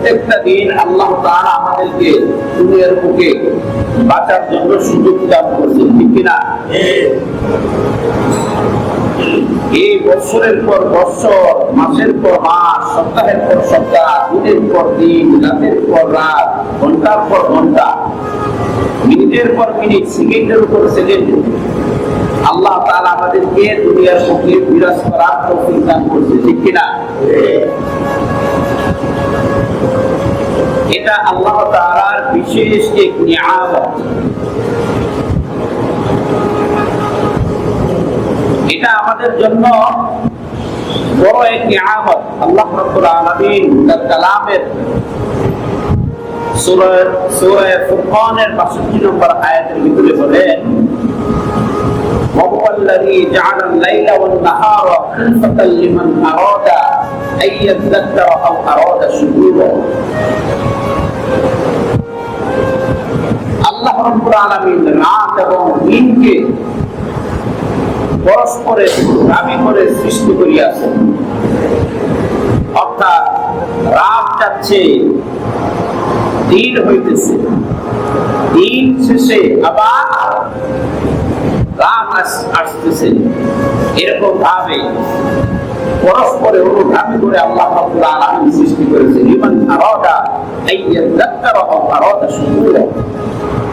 প্রত্যেকটা দিন আল্লাহ তাআলা আমাদেরকে দুনিয়ার বুকে বাঁচার জন্য সুযোগ দান করছেন, ঠিক কিনা? এই বছরের পর বছর, মাসের পর মাস, সপ্তাহের পর সপ্তাহ, দিনের পর দিন, রাতের পর রাত, ঘন্টার পর ঘন্টা, মিনিটের পর মিনিট, সেকেন্ডের উপর সেকেন্ড আল্লাহ তাআলা আমাদেরকে দুনিয়ার বুকে বিরাজ করার তৌফিক দান করছে, ঠিক কিনা? এটা আল্লাহ তাআলার বিশেষ এক নিয়ামত। এটা আমাদের জন্য বড় এক নিয়ামত। আল্লাহ রাব্বুল আলামিন তার কালামের সূরা ফুরকানের 62 নম্বর আয়াতের ভিতরে বলেন, وهو الذي جعل الليل والنهار خلفة لمن أراد أن يذكر أو أراد شكورا। আল্লাহ রাব্বুল আলামিন রাত এবং দিনকে পরস্পরের দাবি করে সৃষ্টি করিয়াছেন। অর্থাৎ রাত যাচ্ছে, দিন হইতেছে, দিন শেষে আবার রাত আসতেছে। এরকম ভাবে পরস্পরে অনুগামী করে আল্লাহ রাব্বুল আলামিন সৃষ্টি করেছেন। লিমান আরাদা আইয়াযাক্কারা আও আরাদা শুকুরা।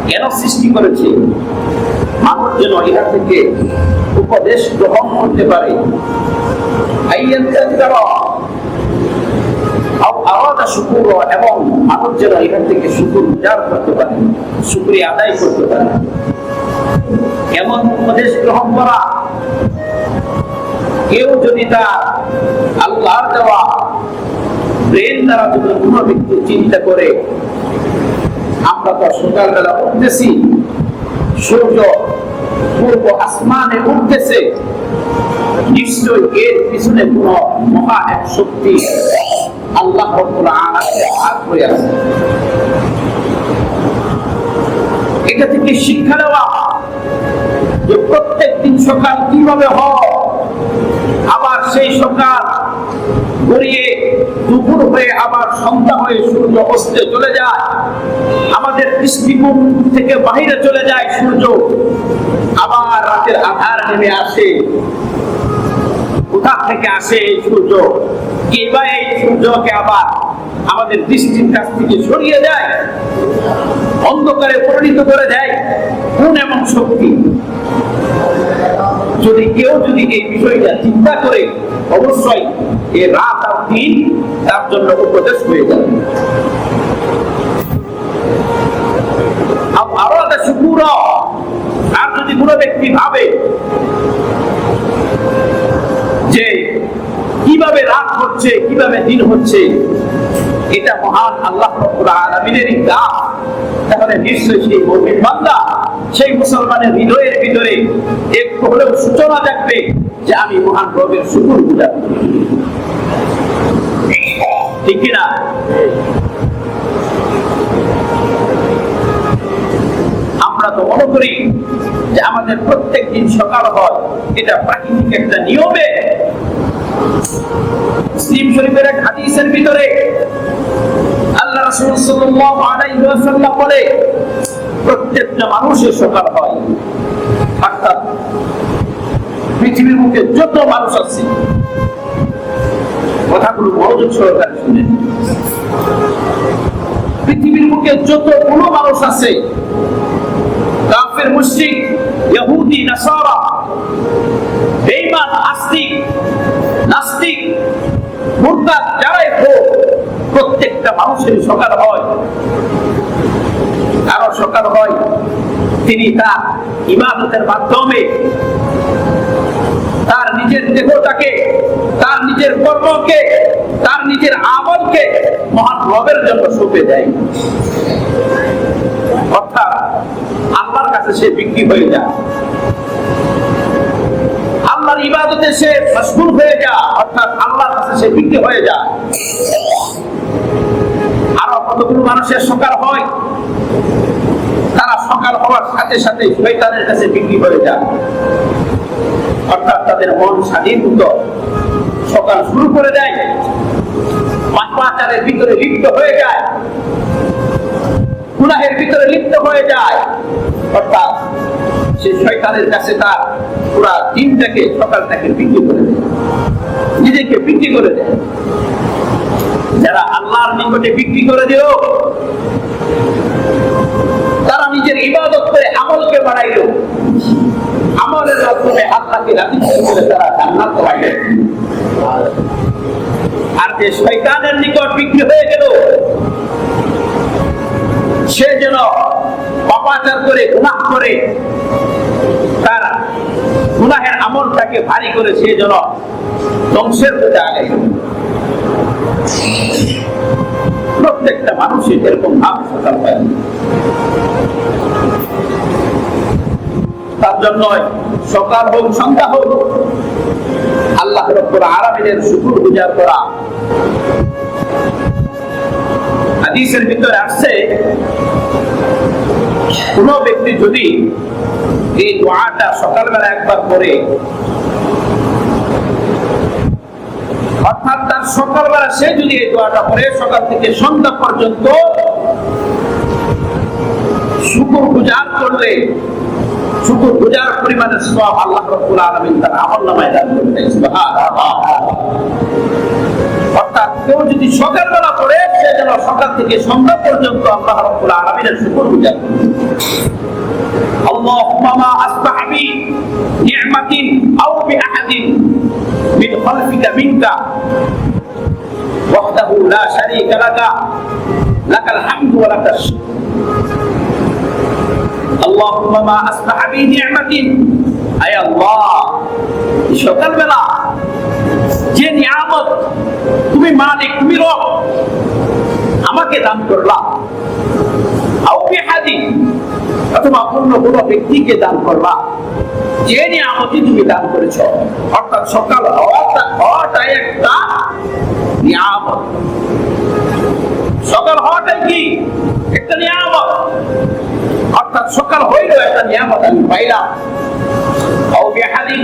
কেন সৃষ্টি করেছে? মানুষ যেন ইহা থেকে উপদেশ গ্রহণ করতে পারে। আইয়াযাক্কারা আও আরাদা শুকুরা, এবং মানুষ যেন ইহা থেকে শুকর গুজার করতে পারে, শুকরিয়া আদায় করতে পারে। কেমন উপদেশ গ্রহণ করা? কেউ যদি তার আল্লাহর দেওয়া ব্রেন দ্বারা যদি কোনো ব্যক্তি চিন্তা করে, আমরা তো সকালবেলা উঠতেছি, সূর্য পূর্ব আসমানে উঠতেছে, নিশ্চয়ই এর পিছনে কোন মহা এক শক্তি আল্লাহ রাব্বুল আলামিনের হাত হয়ে আছে। এটা থেকে শিক্ষা নেওয়া যে প্রত্যেক দিন সকাল কিভাবে হয়, আবার সেই সকাল গড়িয়ে দুপুর হয়ে আবার সন্ধ্যা হয়ে সূর্য অস্তে চলে যায়, আমাদের দৃষ্টিকোণ থেকে বাহিরে চলে যায় সূর্য, আবার রাতের আধার নেমে আসে। কোথা থেকে আসে এই সূর্য? কিংবা এই সূর্যকে আবার আমাদের দৃষ্টির কাছ থেকে সরিয়ে দেয়, অন্ধকারে পরিণত করে দেয় কোন এমন শক্তি? যদি কেউ এই বিষয়টা চিন্তা করে, অবশ্যই এই রাত আর দিন তার জন্য উপদেশ হয়ে যাবে। আরাদা শুকুরা, আর যদি কোনো ব্যক্তি ভাবে যে কিভাবে রাত হচ্ছে, কিভাবে দিন হচ্ছে, এটা মহান আল্লাহ রাব্বুল আলামিনের দান, তাহলে নিশ্চয়ই সেই মুমিন বান্দা, সেই মুসলমানের হৃদয়ের ভিতরে একটু হলেও সূচনা দেখবে যে আমি মহান রবের শুকর গুজার, ঠিক কিনা? আমরা তো মনে করি যে আমাদের প্রত্যেক দিন সকাল হয়, এটা প্রাকৃতিক একটা নিয়মে। মুসলিম শরীফের এক হাদিসের ভিতরে আল্লাহ রাসূল সাল্লাল্লাহু আলাইহি ওয়াসাল্লাম বলে, প্রত্যেকটা মানুষের সকাল হয়। অর্থাৎ পৃথিবীর মুখে যত মানুষ আছে, কথাগুলো মনোযোগ সহকারে শুনেন, পৃথিবীর মুখে যতগুলো মানুষ আছে, কাফের, মুশরিক, ইহুদি, নাসারা, বেঈমান, আস্তিক, নাস্তিক, মুরতাদ, যারাই হোক, প্রত্যেকটা মানুষের সকাল হয়। কারো সকাল হয় তিনি তার ইবাদতের মাধ্যমে তার নিজের দেহটাকে, তার নিজের কর্মকে, তার নিজের আমলকে মহান রবের জন্য সঁপে দেয়। অর্থাৎ আল্লাহর কাছে সে বিক্রি হয়ে যায়, আল্লাহর ইবাদতে সে মশগুল হয়ে যায়, অর্থাৎ আল্লাহর কাছে সে বিক্রি হয়ে যায়। আরো কতগুলো মানুষের সকাল হয়, তারা সকাল হওয়ার সাথে সাথে শয়তানের কাছে বিক্রি হয়ে যায়, অর্থাৎ তাদের মন স্বাধীন সকাল শুরু করে দেয়। 5 পাপাচারের ভিতরে লিপ্ত হয়ে যায়, গুনাহের ভিতরে লিপ্ত হয়ে যায়, অর্থাৎ সে শয়তানের কাছে তার পুরা দিনটাকে সকালটাকে বিক্রি করে দেয়, নিজেকে বিক্রি করে দেয়। যারা আল্লাহর নিকটে বিক্রি করে দিল, তারা নিজের ইবাদত করে আমলকে বাড়াইল, আমলের মাধ্যমে আল্লাহকে রাজি করে তারা জান্নাত পাইল। আর যে শয়তানের নিকট বিক্রি হয়ে গেল, সে যেন পাপাচার করে গুনাহ করে তার গুনাহের আমলটাকে ভারী করে সে যেন ধ্বংসের পথে আগায়। প্রত্যেকটা মানুষের এরকম ভাব সকাল পায়। তার জন্য সকাল হোক সন্ধ্যা হোক আল্লাহ রাব্বুল আলামিনের শুকর গুজার করা। হাদিসের ভিতরে আসছে, কোন ব্যক্তি যদি এই দোয়াটা সকালবেলা একবার করে, অর্থাৎ তার সকালবেলা সে যদি এই দোয়াটা করে সকাল থেকে সন্ধ্যা পর্যন্ত শুকর গুজার করলে, শুকর গুজার পরিমাণের সওয়াব আল্লাহ রাব্বুল আলামিন তার আমলনামায় দান করবেন। সুবহানাল্লাহ। অর্থাৎ কেউ যদি সকালবেলা পড়ে, সে যেন সকাল থেকে সন্ধ্যা পর্যন্ত আল্লাহ রাব্বুল আলামিনের শুকর গুজার করে। আল্লাহুম্মা মা আসবাহা বি নি'মাতিন আও বি আহাদিন মিন খালফিকা মিনকা ওয়াহদাহু লা শারীকা লাকা লাকাল হামদু ওয়া লাকাশ শুকর। আল্লাহুম্মা মা আসবাহা বি নি'মাতিন, আয় আল্লাহ, সকালবেলা যে নিয়ামত তুমি মালিক, তুমি রব, আমাকে দান করলা, আও বি আহাদিন, অথবা অন্য কোনো ব্যক্তিকে দান করলা, যে নিয়ামতই তুমি দান করেছ। অর্থাৎ সকাল হওয়াটাই একটা নিয়ামত। সকাল হওয়াটাই কি একটা নিয়ামত, অর্থাৎ সকাল হইল একটা নিয়ামত আমি পাইলাম। আও বি আহাদিন,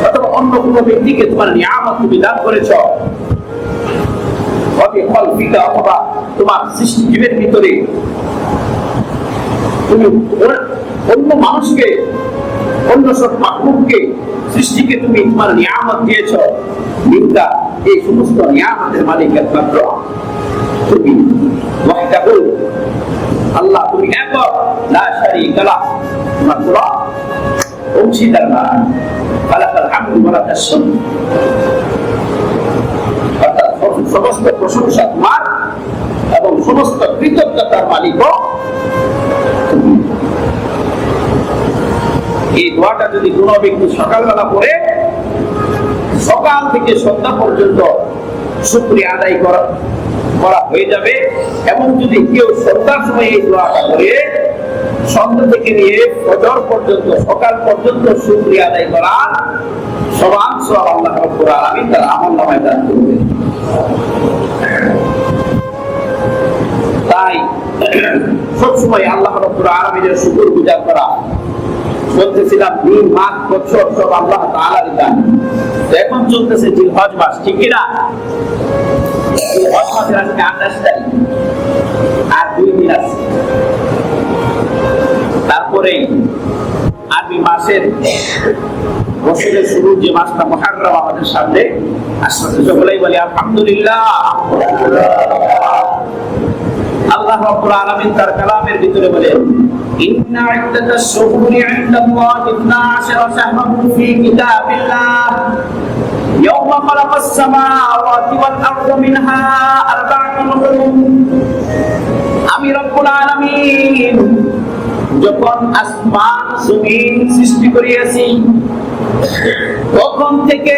অথবা অন্য কোনো ব্যক্তিকে তোমার নিয়ামত তুমি দান করেছ। অথবা তোমার সৃষ্টিজীবের ভিতরে তুমি অন্য মানুষকে, অন্য সব মাখলুককে, সৃষ্টিকে তুমি তোমার নিয়ামত দিয়েছ। মিনকা, এই সমস্ত নিয়ামতের মালিক একমাত্র তুমি। ওয়াহদাহু, আল্লাহ তুমি একক, লা শারীকা লাহ, তোমার কোনো অংশীদার নাই। লাকাল হামদু ওয়া লাকাশ শুকর, অর্থাৎ সমস্ত প্রশংসা তোমার এবং সমস্ত কৃতজ্ঞতার মালিকও তুমি। এই দোয়াটা যদি কোনো ব্যক্তি সকালবেলা পড়ে, সকাল থেকে সন্ধ্যা পর্যন্ত শুকরিয়া আদায় করা হয়ে যাবে। এবং যদি কেউ সন্ধ্যার সময় এই দোয়াটা করে, সন্ধ্যা থেকে নিয়ে ফজর পর্যন্ত, সকাল পর্যন্ত শুকরিয়া আদায় করা, সমান সওয়াব আল্লাহ রাব্বুল আলামিন তার আমলনামায় দান করবেন। তাই সবসময় আল্লাহ রাব্বুল আলামিনের শুকর গুজার করা। বলতেছিলাম 2 মাস বছর সব আল্লাহ তাআলার দান। এখন চলতেছে জিলহজ মাস, ঠিক কি না? জিলহজ মাসের আজকে 28 তারিখ, আর 2 দিন আছে। তারপরে আরবি মাসের বছরের শুরু যে মাসটা মুহররম আমাদের সামনে আসছে, সকলেই বলি আলহামদুলিল্লাহ। আল্লাহ রাব্বুল আলামিন তার কালামের ভিতরে বলেন, ইন্না ইদ্দাতাশ শুহুরি ইনদাল্লাহি 12 শাহরান ফি কিতাবিল্লাহ ইয়াওমা খালাকাস সামাওয়াতি ওয়াল আরদা মিনহা আরবা'তুন হুরুম। আমি রব্বুল আলামিন যখন আসমান জমিন সৃষ্টি করিয়াছি, তখন থেকে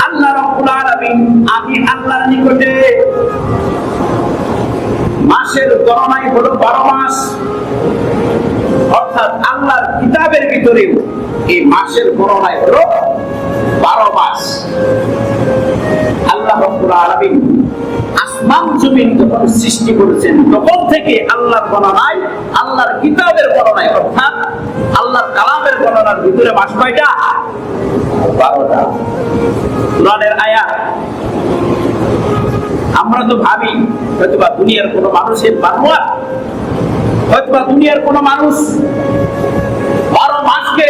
আল্লাহ রাব্বুল আলামিন, আমি আল্লাহর নিকটে মাসের গণনায় হলো 12 মাস। অর্থাৎ আল্লাহর কিতাবের ভিতরে এই মাসের গণনায় হলো 12 মাস। আল্লাহ রাব্বুল আলামিন আসমান জমিন যখন সৃষ্টি করেছেন, তখন থেকে আল্লাহর গণনায়, আল্লাহর কিতাবের গণনায়, অর্থাৎ আল্লাহর কালামের গণনার ভিতরে মাস কয়টা? 12টা। কোরআনের আয়াত আমরা তো ভাবি হয়তোবা দুনিয়ার কোনো মানুষের বানোয়াট, হয়তোবা দুনিয়ার কোনো মানুষ 12 মাসকে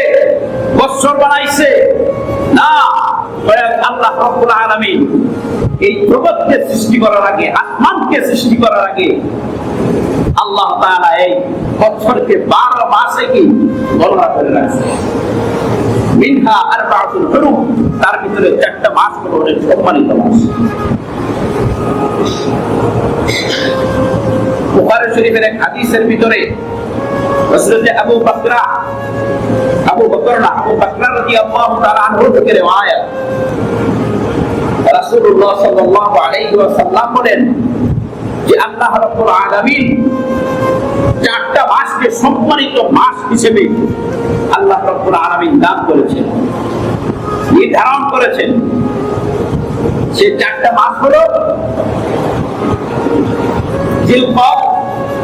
বৎসর বানাইছে। না, আল্লাহ রাব্বুল আলামিন এই জগৎকে সৃষ্টি করার আগে, আসমানকে সৃষ্টি করার আগে আল্লাহ তাআলা এই বৎসরকে 12 মাসে কি গণনা করে রাখছে। মিনহা আরবাতুল হুরুম, তার ভিতরে 4টা মাস হলো অনেক সম্মানিত মাস। বুখারী শরীফের এক হাদিসের ভিতরে হযরত আবু বকর রাদিয়াল্লাহু তাআলা আনহু থেকে riwayat, রাসূলুল্লাহ সাল্লাল্লাহু আলাইহি ওয়াসাল্লাম বলেন যে আল্লাহ রাব্বুল আলামিন 4টা মাসকে সম্মানিত মাস হিসেবে আল্লাহ রাব্বুল আলামিন দান করেছেন, নির্ধারণ করেছেন। সেই 4টা মাস হলো জিলহজ,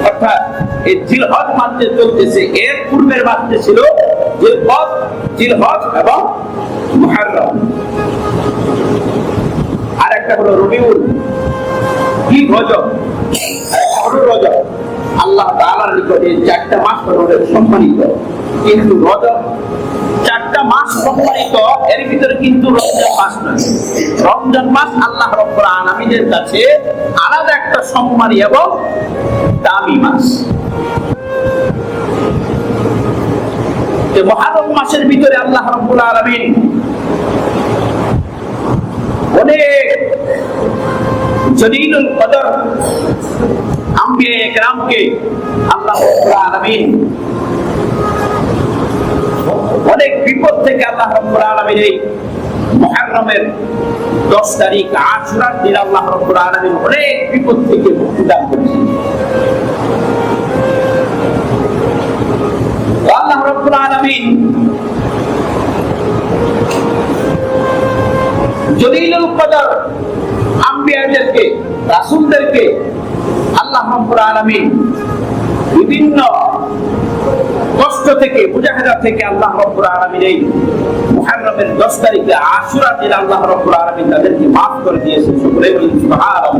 অর্থাৎ এই জিলহজ মাসে চলতেছে, এর পূর্বের মাসে ছিল জিলহজ এবং মুহররম। আর একটা হলো রবিউল রজব, আর রজব। আল্লাহ তাআলার নিকটে 4টা মাস হলো সম্মানিত, কিন্তু রজব 4টা মাস সম্মানিত, এর ভিতরে কিন্তু রমজান মাস নয়। রমজান মাস আল্লাহ রাব্বুল আলামিনের কাছে আলাদা একটা সম্মানী এবং দামি মাস। মুহররম মাসের ভিতরে আল্লাহ রাব্বুল আলামিন অনেক জলিলুল কদর আম্বিয়া কেরামকে আল্লাহ রাব্বুল আলামিন অনেক বিপদ থেকে আল্লাহ রাব্বুল আলামিন এই মুহররমের 10 তারিখ আশুরার দিন আল্লাহ রাব্বুল আলামিন অনেক বিপদ থেকে মুক্তি দান করেছেন। আল্লাহ রাব্বুল আলামিন জলিলুল কদর আম্বিয়াদেরকে, রাসূলদেরকে আল্লাহ রাব্বুল আলামিন বিভিন্ন কষ্ট থেকে, মুজাহিদা থেকে আল্লাহ রাব্বুল আলামিন এই মুহররমের 10 তারিখে আশুরার দিন আল্লাহ রাব্বুল আলামিন তাদেরকে মাফ করে দিয়েছেন। সকলে বলেন সুবহানাল্লাহ।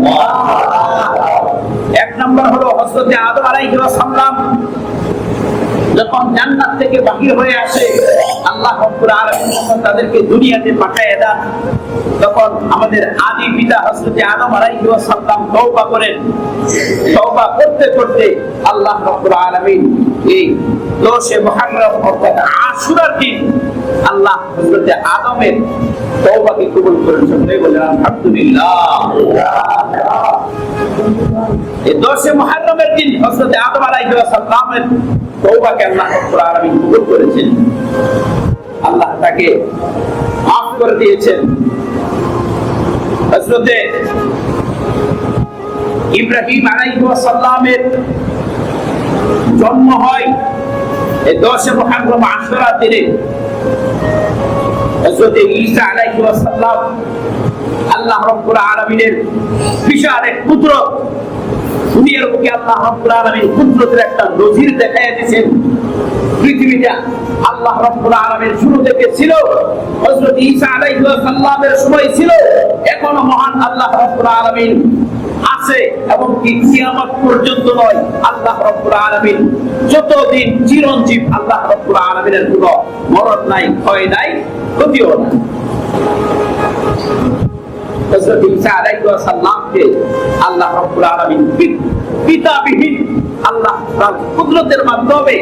এক নম্বর হলো হযরত আদম আলাইহিস সালাম যখন জান্নাত থেকে বাহির হয়ে আসে, আল্লাহ রাব্বুল আলামিন যখন তাদেরকে দুনিয়াতে পাঠিয়ে দেন, তখন আমাদের আদি পিতা হযরত আদম আলাইহিস সালাম তওবা করেন। তওবা করতে করতে আল্লাহ রাব্বুল আলামিন এই 10 মুহররম অর্থাৎ আশুরার দিন আল্লাহ হযরত আদমের তওবাকে কবুল করেন। সকলে বলেন আলহামদুলিল্লাহ। এই 10 মুহররমের দিন হযরত আদম আলাইহিস সালামের তওবাকে আল্লাহ রাব্বুল আলামিন কবুল করেছেন, আল্লাহ তাকে মাফ করে দিয়েছেন। হযরত ইব্রাহিম আলাইহিস সালামের জন্ম হয় এই 10 মুহররম আশুরার দিনে। হযরত ঈসা আলাইহিস সালাম আল্লাহ রাব্বুল আলামিনের বিশাল এক কুদরত, দুনিয়ার বুকে আল্লাহ রাব্বুল আলামিন কুদরতের একটা নজির দেখায় দিয়েছেন। পৃথিবীতে আল্লাহ রাব্বুল আলামিন শুরু থেকে ছিল, হযরত ঈসা আলাইহিস সালামের সময় ছিল, এখনো মহান আল্লাহ রাব্বুল আলামিন আছে এবং কিয়ামত পর্যন্ত নয়। আল্লাহ রাব্বুল আলামিন যতদিন চিরঞ্জীব, আল্লাহ রাব্বুল আলামিনের কোনো মরণ নাই, ক্ষয় নাই, ক্ষতিও নাই। হযরত ঈসা আলাইহিস সালামকে আল্লাহ রাব্বুল আলামিন পিতাবিহীন আল্লাহ তার কুদরতের মাধ্যমে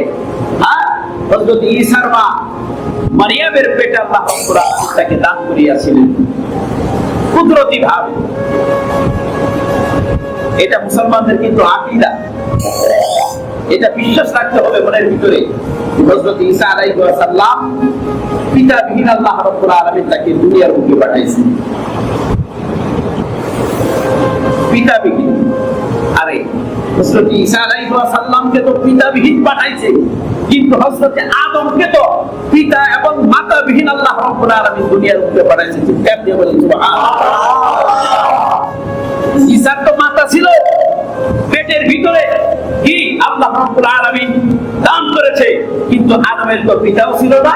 হযরত ঈসার মা মারিয়ামের পেটে আল্লাহ রাব্বুল আলামিন তাকে দান করিয়াছিলেন কুদরতি ভাবে। এটা মুসলমানদের কিন্তু আকীদা, এটা বিশ্বাস রাখতে হবে মনের ভিতরে। হযরত ঈসা আলাইহিস সালাম পিতাবিহীন আল্লাহ রাব্বুল আলামিন তাকে দুনিয়ার বুকে পাঠাইছেন, পিতাবিহীন। আরে হযরত ঈসা আলাইহিস সালামকে তো পিতাবিহীন পাঠাইছে, কিন্তু হযরত আদমকে তো পিতা এবং মাতাবিহীন আল্লাহ রাব্বুল আলামিন দুনিয়ার বুকে পাঠাইছে। চিৎকার দিয়ে বলেন সুবহানাল্লাহ। ঈসার তো মাতা ছিল পেটের ভিতরে, কি আল্লাহ রাব্বুল আলামিন দান করেছে, কিন্তু আদমের তো পিতাও ছিল না,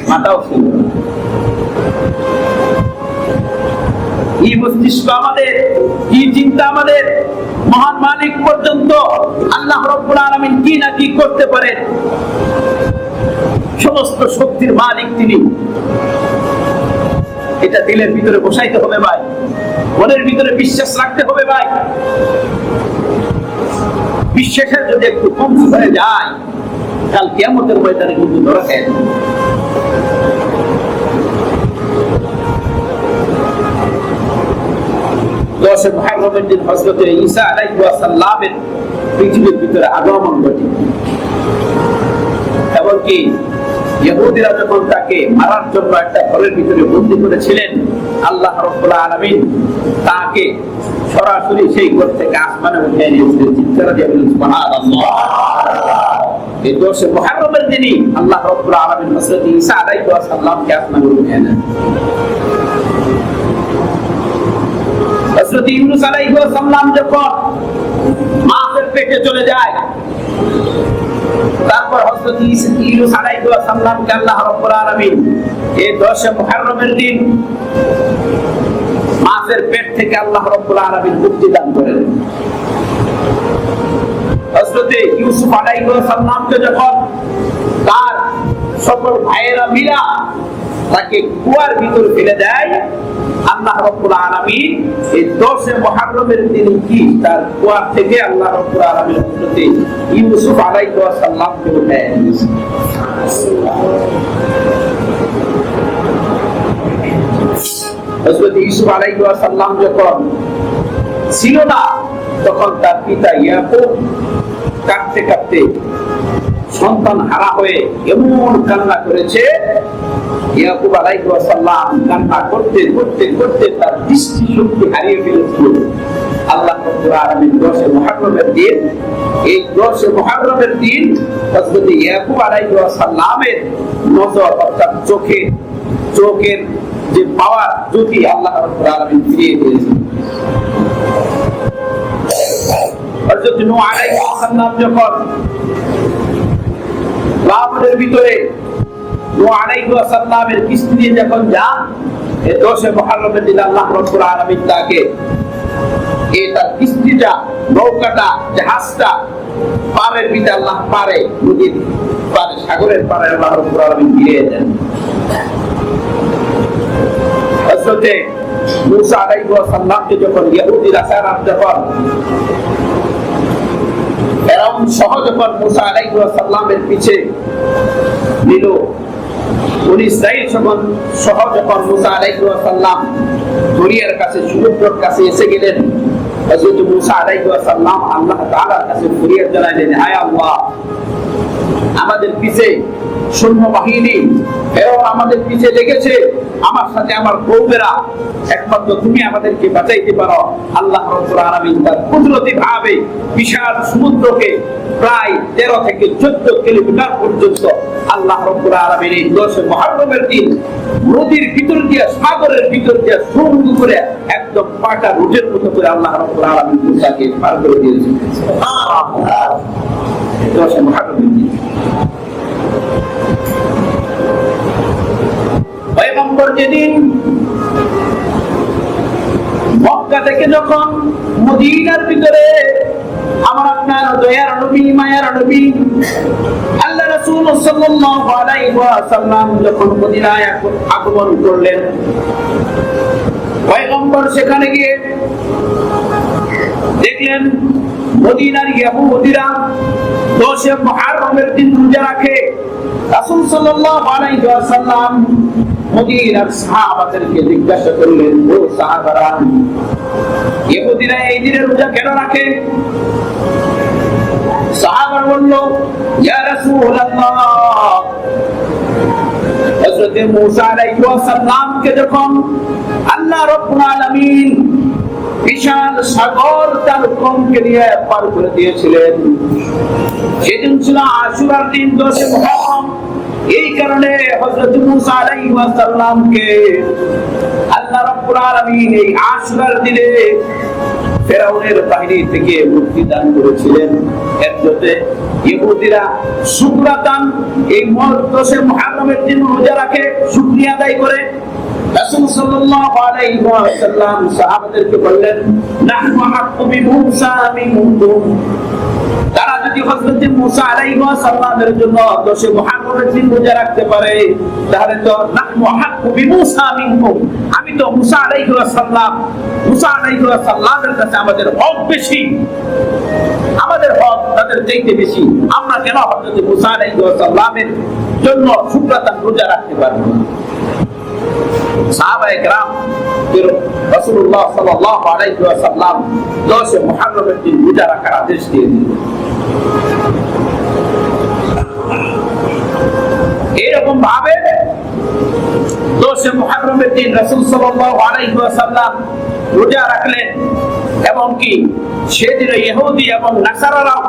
মাতাও ছিল না। এই মস্তিষ্ক আমাদের, কি চিন্তা আমাদের, মহান মালিক পর্যন্ত আল্লাহ রাব্বুল আলামিন কি না কি করতে পারেন। সমস্ত শক্তির মালিক তিনি। এটা দিলের ভিতরে বসাইতে হবে ভাই, মনের ভিতরে বিশ্বাস রাখতে হবে ভাই। বিশ্বাসের যদি একটু কমতি হয়ে যায়, কাল কিয়ামতের ময়দানে কিন্তু ধরা খেয়ে যাবে। দশে মুহররমের দিন হযরত ঈসা আলাইহিস সালামের পৃথিবীর ভিতরে আগমন ঘটে। এমনকি ইহুদিরা যখন তাকে মারার জন্য একটা ঘরের ভিতরে বন্দী করেছিলেন, আল্লাহ রাব্বুল আলামিন তাকে সরাসরি সেই ঘর থেকে আসমানে উঠিয়ে নিয়েছিলেন। চিৎকার দিয়ে বলুন সুবহানাল্লাহ। এই দশে মুহররমের দিনই আল্লাহ রাব্বুল আলামিন হযরত ঈসা আলাইহিস সালামকে আসমানে উঠিয়ে নেন। হযরত ইউনূস আলাইহিস সালাম যখন মায়ের পেটে চলে যায়, তারপর হযরত ইউনূস আলাইহিস সালামকে আল্লাহ রাব্বুল আলামিন এই 10 মুহররমের দিন মায়ের পেট থেকে আল্লাহ রাব্বুল আলামিন মুক্তি দান করেন। হযরত ইউসুফ আলাইহিস সালামকে যখন তার সকল ভাইয়েরা মিলা তাকে কুয়ার ভিতর ফেলে দেয়, আল্লাহ রাব্বুল আলামিন এই 10 মুহররমের দিন কি তার কুয়া থেকে আল্লাহ রাব্বুল আলামিন হযরত ইউসুফ আলাইহিস সালামকে উঠায় নিয়েছেন। হযরত ইউসুফ আলাইহিস সালাম যখন ছিল না, তখন তার পিতা ইয়াকুব কাঁদতে কাঁদতে সন্তান হারা হয়ে এমন কান্না করেছে। ইয়াকুব আলাইহিস সালাম কান্না করতে করতে করতে তার দৃষ্টি শক্তি হারিয়ে ফেলেছিল। আল্লাহ রাব্বুল আলামিন 10 মুহররমের দিন, এই 10 মুহররমের দিন হযরত ইয়াকুব আলাইহিস সালামের নজর অর্থাৎ চোখের যে পাওয়ার জ্যোতি আল্লাহ রাব্বুল আলামিন ফিরিয়ে দিয়েছেন। হযরত নূহ আলাইহিস সালাম যখন বাবরের ভিতরে নূহ আলাইহিস সালামের কিস্তি নিয়ে যখন যান, এই 10 মুহররমের দিন আল্লাহ রাব্বুল আলামিন তাকে এটা কিস্তিটা, নৌকাটা, জাহাজটা পারের ভিতরে আল্লাহ পারে, নদীর পারে, সাগরের পারে আল্লাহ রাব্বুল আলামিন ফিরিয়ে দেন। হযরত মূসা আলাইহিস সালামকে যখন ইহুদিরা যখন ফেরাউন সহ যখন মূসা আলাইহিস সালামের পিছে নিল, বনী ইসরাঈল সহ যখন মূসা আলাইহিস সালাম দরিয়ার কাছে, সমুদ্রের কাছে এসে গেলেন, হযরত মূসা আলাইহিস সালাম আল্লাহ তাআলার কাছে ফরিয়াদ জানালেন, হায় আল্লাহ, আমাদের পিছে সৈন্য বাহিনী ফেরাউন আমাদের পিছে লেগেছে, আমার সাথে আমার কওমেরা, একমাত্র তুমি আমাদেরকে বাঁচাইতে পারো। আল্লাহ রাব্বুল আলামিন তার কুদরতি ভাবে বিশাল সমুদ্রকে প্রায় 13 থেকে 14 কিলোমিটার পর্যন্ত আল্লাহ রাব্বুল আলামিন এই 10 মুহররমের দিন নদীর ভিতর দিয়ে, সাগরের ভিতর দিয়ে সুন্দর করে একদম পাকা রুটের মতো করে আল্লাহ রাব্বুল আলামিন মুসাকে পার করে দিয়েছেন। সুবহানাল্লাহ। 10 মুহররমের দিন পয়গম্বর যেদিন মক্কা থেকে যখন মদিনার ভিতরে আমার আপনার দয়ার নবী, মায়ার নবী আল্লাহ রাসূল সাল্লাল্লাহু আলাইহি ওয়াসাল্লাম যখন মদিনায় আগমন করলেন, পয়গম্বর সেখানে গিয়ে দেখলেন মদিনার ইহুদিরা 10 মুহররমের দিন রোজা রাখে। রাসূল সাল্লাল্লাহু আলাইহি ওয়াসাল্লাম মদিনার সাহাবাদেরকে জিজ্ঞাসা করলেন, ও সাহাবারা, ইহুদিরা এই দিনে রোজা কেন রাখে? সাহাবারা বলল, ইয়া রাসূলুল্লাহ, হযরত মূসা আলাইহিস সালামকে যখন আল্লাহ রাব্বুল আলামিন বিশাল সাগর তার কওমকে নিয়ে পার করে দিয়েছিলেন, সেদিন ছিল আশুরার দিন 10 মুহররম। এই কারণে হযরত মূসা আলাইহিস সালামকে আল্লাহ রাব্বুল আলামিন এই আশুরার দিনে ফেরাউনের বাহিনী থেকে মুক্তি দান করেছিলেন। এর জন্য ইহুদিরা শুকরাতান এই 10 মুহররমের দিন রোজা রাখে, শুকরিয়া আদায় করে। রাসূল সাল্লাল্লাহু আলাইহি ওয়াসাল্লাম সাহাবাদেরকে বললেন, নাহনু আহাক্কু বিমূসা মিনকুম। তারা যদি হযরত মুসা আলাইহিস সালামের জন্য 10 মুহররমের দিন রোজা রাখতে পারে, তাহলে তো নাহনু আহাক্কু বিমূসা মিনকুম, আমি তো মুসা আলাইহিস সালামের কাছে আমাদের হক বেশি, আমাদের হক তাদের চাইতে বেশি। আমরা কেন হযরত মুসা আলাইহিস সালামের জন্য শুক্রবার রোজা রাখতে পারবো না? সাহাবায়ে কেরাম রাসূলুল্লাহ সাল্লাল্লাহু আলাইহি ওয়াসাল্লাম 10 মুহররমের দিন রোজা রাখার আদেশ দিয়ে দিলেন। এরকম ভাবে 10 মুহররমের দিন রাসূল সাল্লাল্লাহু আলাইহি ওয়াসাল্লাম রোজা রাখলেন, এবং কি সেদিনে ইহুদি এবং নাসারারাও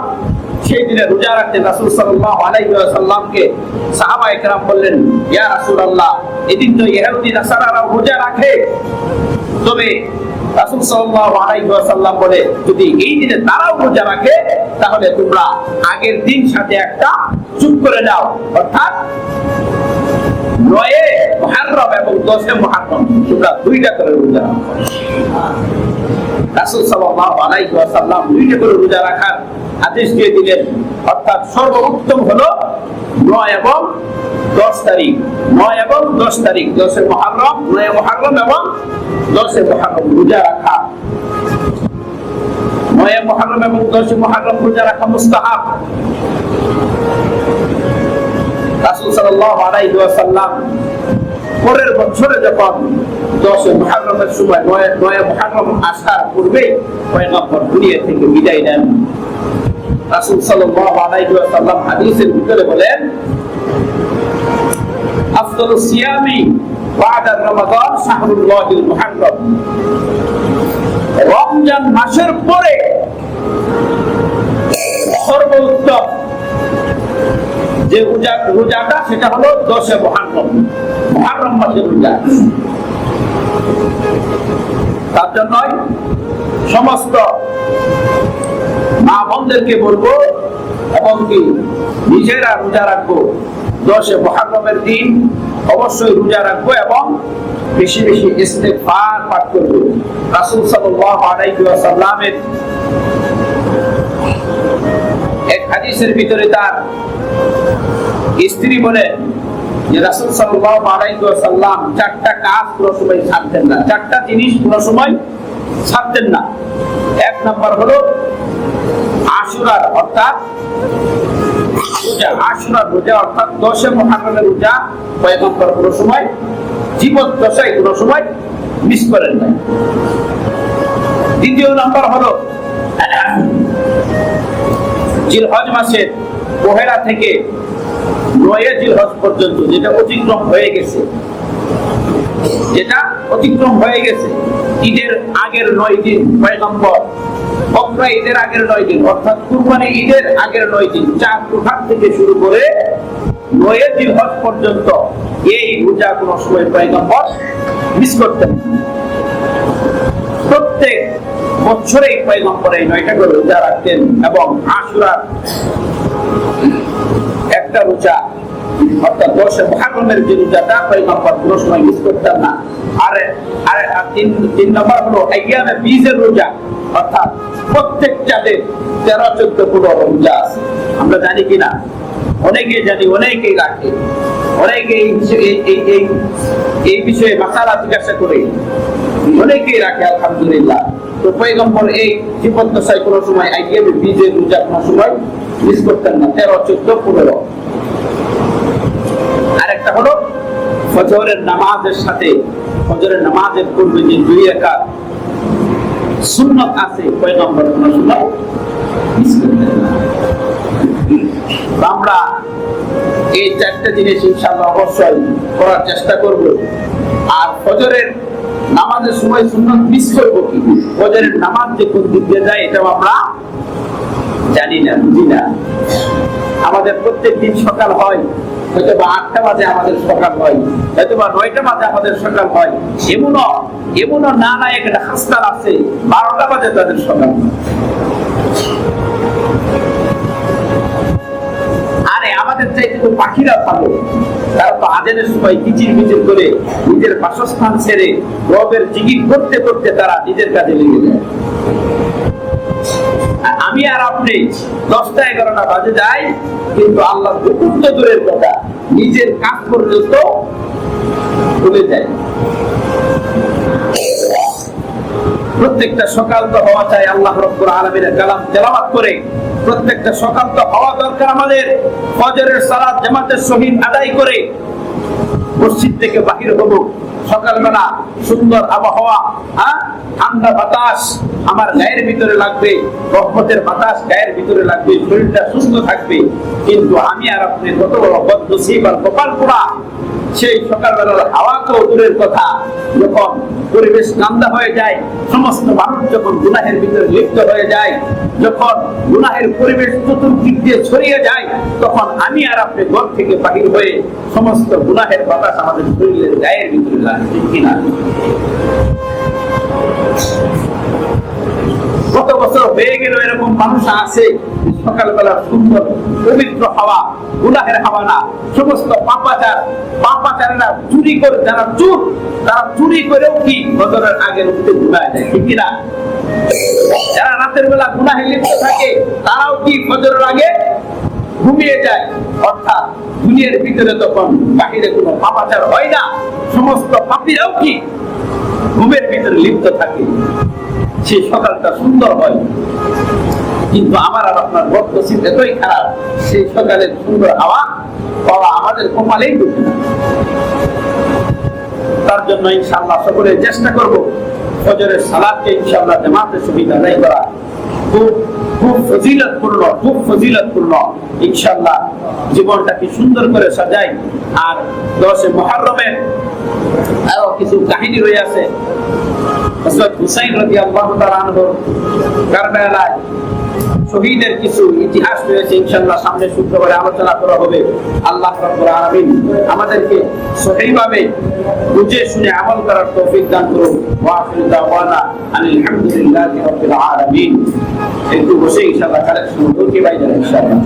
সেই দিনে রোজা রাখতে রাসূল সাল্লাল্লাহু আলাইহি ওয়াসাল্লামকে সাহাবায়ে কেরাম বললেন, ইয়া রাসূলুল্লাহ, এদিন তো ইহুদি নাসারারাও রোজা রাখে, তবে রাসূল সাল্লাল্লাহু আলাইহি ওয়াসাল্লাম বলে, যদি এই দিনে তারাও রোজা রাখে তাহলে তোমরা আগের দিন সাথে একটা যোগ করে নাও, অর্থাৎ 9 মুহররম এবং 10 মুহররম তোমরা দুইটা করে রোজা রাখো। রাসূল সাল্লাল্লাহু আলাইহি ওয়াসাল্লাম দুইটা করে রোজা রাখার আদেশ দিয়ে দিলেন, অর্থাৎ সর্বোত্তম হলো 9 এবং 10 তারিখ, 9 এবং 10 তারিখ, 10 মুহররম, 9 মুহররম এবং 10 মুহররম রোজা রাখা। 9 মুহররম এবং 10 মুহররম রোজা রাখা মুস্তাহাব। রাসূল সাল্লাল্লাহু আলাইহি ওয়াসাল্লাম পরের বছরে যখন 10 মুহররমের সময় 9 মুহররম আসার পূর্বে পয়গম্বর দুনিয়া থেকে বিদায় নেন। রাসূল সাল্লাল্লাহু আলাইহি ওয়াসাল্লাম হাদিসের ভিতরে বলেন, আফদালুস সিয়ামি বা'দা রমাদান শাহরুল্লাহিল মুহররম। রমজান মাসের পরে সর্বোত্তম যে রোজাটা সেটা হলো 10 মুহররম, মুহররম মাসের রোজা। তার জন্য সমস্ত মা বোনদেরকে বলবো এবং কি নিজেরা রোজা রাখবো, 10 মুহররমের দিন অবশ্যই রোজা রাখবো এবং বেশি বেশি ইস্তেগফার পাঠ করবো। রাসূল সাল্লাল্লাহু আলাইহি ওয়াসাল্লামের এক হাদিসের ভিতরে তার স্ত্রী বলে যে রাসূল সাল্লাল্লাহু আলাইহি ওয়াসাল্লাম 4টা কাজ কোনো সময় ছাড়তেন না, 4টা জিনিস কোনো সময় ছাড়তেন না। এক নাম্বার হলো আশুরার অর্থাৎ রোজা, আশুরার রোজা অর্থাৎ 10 মুহররমের রোজা পয়গম্বর কোনো সময় জীবদ্দশায় কোনো সময় মিস করেন না। দ্বিতীয় নাম্বার হলো জিলহজ মাসের পহেলা থেকে 9 জিলহজ পর্যন্ত যেটা অতিক্রম হয়ে গেছে, ঈদের আগের 9 দিন পয়গম্বর বকরা ঈদের আগের 9 দিন অর্থাৎ কুরবানি ঈদের আগের 9 দিন, 4 প্রহার থেকে শুরু করে 9 জিলহজ পর্যন্ত এই রোজা কোন সময় পয়গম্বর মিস করতেন। প্রত্যেক বছরে পয়গম্বর এই 9টা করে রোজা রাখতেন এবং আশুরার একটা রোজা অর্থাৎ 10 মুহররমের যে রোজাটা পয়গম্বর কোন সময় মিস করতেন না। আর তিন নম্বর হলো আইয়ামে বীজের রোজা, অর্থাৎ প্রত্যেক চাঁদে 13, 14, 15 রোজা আছে। আমরা জানি কিনা? অনেকে জানি, অনেকেই রাখে, অনেকে এই বিষয়ে মাসালা জিজ্ঞাসা করে অনেকেই রাখে, আলহামদুলিল্লাহ। তো পয়গম্বর এই জীবদ্দশায় কোনো সময় আইয়ামে বীজের রোজা কোনো সময় মিস করতেন না, 13, 14, 15। আরেকটা হলো ফজরের নামাজের সাথে, ফজরের নামাজের পূর্বে যে 2 রাকাত সুন্নাত আছে পয়গম্বর কোন সময় মিস করতেন না। আমরা এই 4টা জিনিস ইনশাআল্লাহ অবশ্যই করার চেষ্টা করব। আর ফজরের নামাজের সময় সুন্নাত মিস করব কি? ফজরের নামাজ যে কোন দিক দিয়ে যায় এটাও আমরা জানি না, বুঝি না। আমাদের প্রত্যেক দিন সকাল হয়, হয়তো বা 8টা বাজে আমাদের সকাল হয়, হয়তো বা 9টা বাজে আমাদের সকাল হয়। এমনও না একটা হাসতার আছে 12টা বাজে তাদের সকাল। আরে আমাদের চাইতে তো পাখিরা ভালো, তারা তো আজানের সময় কিচির মিচির করে নিজের বাসস্থান ছেড়ে রবের জিকির করতে করতে তারা নিজের কাজে লেগে যায়। আমি আর আপনি 10টা 11টা বাজে যাই, কিন্তু আল্লাহ হুকুম তো দূরের কথা, নিজের কাজ পর্যন্ত ভুলে যায়। প্রত্যেকটা সকাল তো হওয়া চাই আল্লাহ রাব্বুল আলামিনের কালাম তেলাওয়াত করে। প্রত্যেকটা সকাল তো হওয়া দরকার আমাদের ফজরের সালাত জামাতের সহিত আদায় করে মসজিদ থেকে বাহির হব। সকালবেলা সুন্দর আবহাওয়া, ঠান্ডা বাতাস আমার গায়ের ভিতরে লাগবে, রহমতের বাতাস গায়ের ভিতরে লাগবে, শরীরটা সুস্থ থাকবে। কিন্তু আমি আর আপনি কত বড় বদনসিব আর কপাল পোড়া, সেই সকালবেলার হাওয়া তো দূরের কথা, যখন পরিবেশ ঠান্ডা হয়ে যায়, সমস্ত মানুষ যখন গুনাহের ভিতরে লিপ্ত হয়ে যায়, যখন গুনাহের পরিবেশ চতুর্দিক দিয়ে ছড়িয়ে যায়, তখন আমি আর আপনি ঘর থেকে বাহির হয়ে সমস্ত গুনাহের বাতাস আমাদের শরীরের গায়ের ভিতরে লাগে, ঠিক কিনা? কত বছর হয়ে গেল এরকম মানুষ আছে সকালবেলা সুন্দর পবিত্র হাওয়া, গুনাহের হাওয়া না, সমস্ত পাপাচারেরা চুরি করে, যারা চোর তারা চুরি করেও কি ফজরের আগে উঠতে ঘুমায় যায়, ঠিক কিনা? যারা রাতের বেলা গুনাহে লিপ্ত থাকে তারাও কি ফজরের আগে ঘুমিয়ে যায়। অর্থাৎ দুনিয়ার ভিতরে তখন বাহিরে কোনো পাপাচার হয় না, সমস্ত পাপীরাও কি ঘুমের ভিতরে লিপ্ত থাকে, সেই সকালটা সুন্দর হয়। কিন্তু আমার আর আপনার বদনসিব এতই খারাপ, সেই সকালের সুন্দর হাওয়া পাওয়া আমাদের কপালেই ঢুকে না। তার জন্য ইনশাআল্লাহ সকলে চেষ্টা করব ফজরের সালাতকে ইনশাআল্লাহ জামাতের সহিত আদায় করা। খুব ফজিলতপূর্ণ ইনশাআল্লাহ জীবনটাকে সুন্দর করে সাজাই। আর 10 মুহররমের আরো কিছু কাহিনী রয়ে আছে। হযরত হুসাইন রাদিয়াল্লাহু তাআলা আনহু কারবালায় শহীদের কিছু ইতিহাস রয়েছে, ইনশাআল্লাহ সামনে শুক্রবারে আলোচনা করা হবে। আল্লাহ রাব্বুল আলামিন আমাদেরকে সহিভাবে বুঝে শুনে আমল করার তৌফিক দান করুন। ওয়া আখিরু দাওয়ানা আলহামদুলিল্লাহি রাব্বিল আলামিন। একটু বসে ইনশাআল্লাহ কালেকশন করতে পাই যাবেন ইনশাআল্লাহ।